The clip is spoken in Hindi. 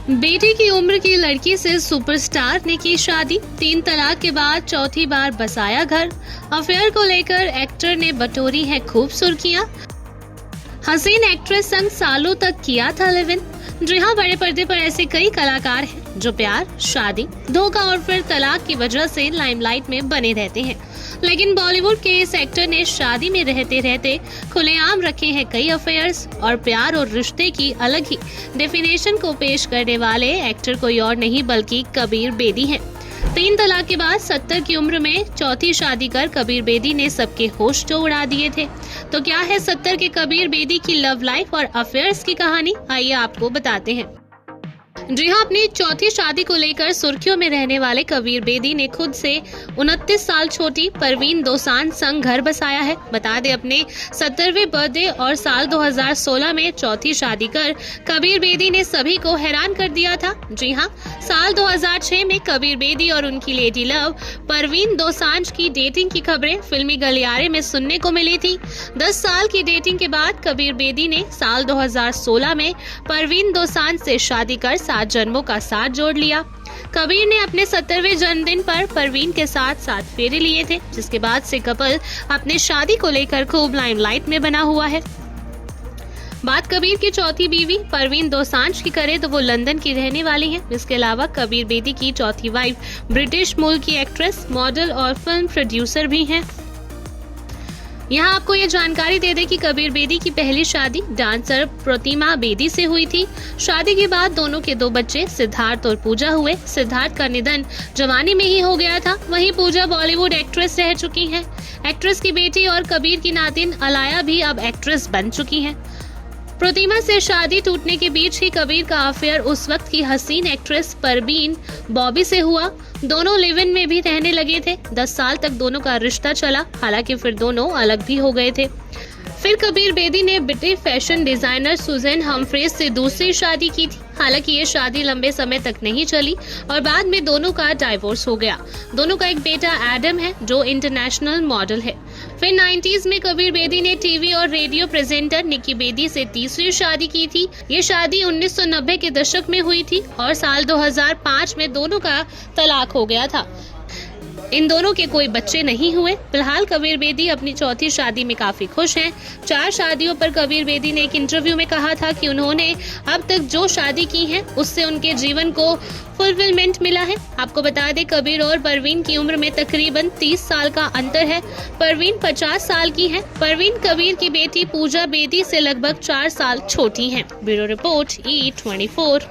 बेटी की उम्र की लड़की से सुपरस्टार ने की शादी, 3 तलाक के बाद चौथी बार बसाया घर। अफेयर को लेकर एक्टर ने बटोरी है खूब सुर्खियां। हसीन एक्ट्रेस संग सालों तक किया था लिव इन। जी हाँ, बड़े पर्दे पर ऐसे कई कलाकार हैं जो प्यार, शादी, धोखा और फिर तलाक की वजह से लाइमलाइट में बने रहते हैं। लेकिन बॉलीवुड के इस एक्टर ने शादी में रहते रहते खुलेआम रखे हैं कई अफेयर्स और प्यार और रिश्ते की अलग ही डेफिनेशन को पेश करने वाले एक्टर कोई और नहीं बल्कि कबीर बेदी हैं। 3 तलाक के बाद 70 की उम्र में चौथी शादी कर कबीर बेदी ने सबके होश तो उड़ा दिए थे। तो क्या है 70 के कबीर बेदी की लव लाइफ और अफेयर्स की कहानी, आइए आपको बताते हैं। जी हाँ, अपनी चौथी शादी को लेकर सुर्खियों में रहने वाले कबीर बेदी ने खुद से 29 साल छोटी परवीन दोसांझ संग घर बसाया है। बता दें, अपने 70वें बर्थडे और साल 2016 में चौथी शादी कर कबीर बेदी ने सभी को हैरान कर दिया था। जी हाँ, साल 2006 में कबीर बेदी और उनकी लेडी लव परवीन दोसांझ की डेटिंग की खबरें फिल्मी गलियारे में सुनने को मिली थी। 10 साल की डेटिंग के बाद कबीर बेदी ने साल 2016 में परवीन दोसांझ से शादी कर 7 जन्मों का साथ जोड़ लिया। कबीर ने अपने 70वें जन्मदिन पर परवीन के साथ 7 फेरे लिए थे, जिसके बाद से कपल अपने शादी को लेकर खूब लाइमलाइट में बना हुआ है। बात कबीर की चौथी बीवी परवीन दोसांझ की करें तो वो लंदन की रहने वाली हैं। इसके अलावा कबीर बेदी की चौथी वाइफ ब्रिटिश मूल की एक्ट्रेस, मॉडल और फिल्म प्रोड्यूसर भी हैं। यहाँ आपको ये जानकारी दे दें कि कबीर बेदी की पहली शादी डांसर प्रतिमा बेदी से हुई थी। शादी के बाद दोनों के 2 बच्चे सिद्धार्थ और पूजा हुए। सिद्धार्थ का निधन जवानी में ही हो गया था। वहीं पूजा बॉलीवुड एक्ट्रेस रह चुकी हैं। एक्ट्रेस की बेटी और कबीर की नातिन अलाया भी अब एक्ट्रेस बन चुकी हैं। प्रतिमा से शादी टूटने के बीच ही कबीर का अफेयर उस वक्त की हसीन एक्ट्रेस परवीन बॉबी से हुआ। दोनों लिव इन में भी रहने लगे थे। 10 साल तक दोनों का रिश्ता चला, हालांकि फिर दोनों अलग भी हो गए थे। फिर कबीर बेदी ने British fashion designer Susan Humphreys से दूसरी शादी की थी। हालांकि ये शादी लंबे समय तक नहीं चली और बाद में दोनों का डाइवोर्स हो गया। दोनों का एक बेटा एडम है जो इंटरनेशनल मॉडल है। फिर 90s में कबीर बेदी ने टीवी और रेडियो प्रेजेंटर निकी बेदी से तीसरी शादी की थी। ये शादी 1990 के दशक में हुई थी और साल 2005 में दोनों का तलाक हो गया था। इन दोनों के कोई बच्चे नहीं हुए। फिलहाल कबीर बेदी अपनी चौथी शादी में काफी खुश हैं। 4 शादियों पर कबीर बेदी ने एक इंटरव्यू में कहा था कि उन्होंने अब तक जो शादी की है उससे उनके जीवन को फुलफिलमेंट मिला है। आपको बता दें, कबीर और परवीन की उम्र में तकरीबन 30 साल का अंतर है। परवीन 50 साल की है। परवीन कबीर की बेटी पूजा बेदी से लगभग 4 साल छोटी हैं। Bureau report E24।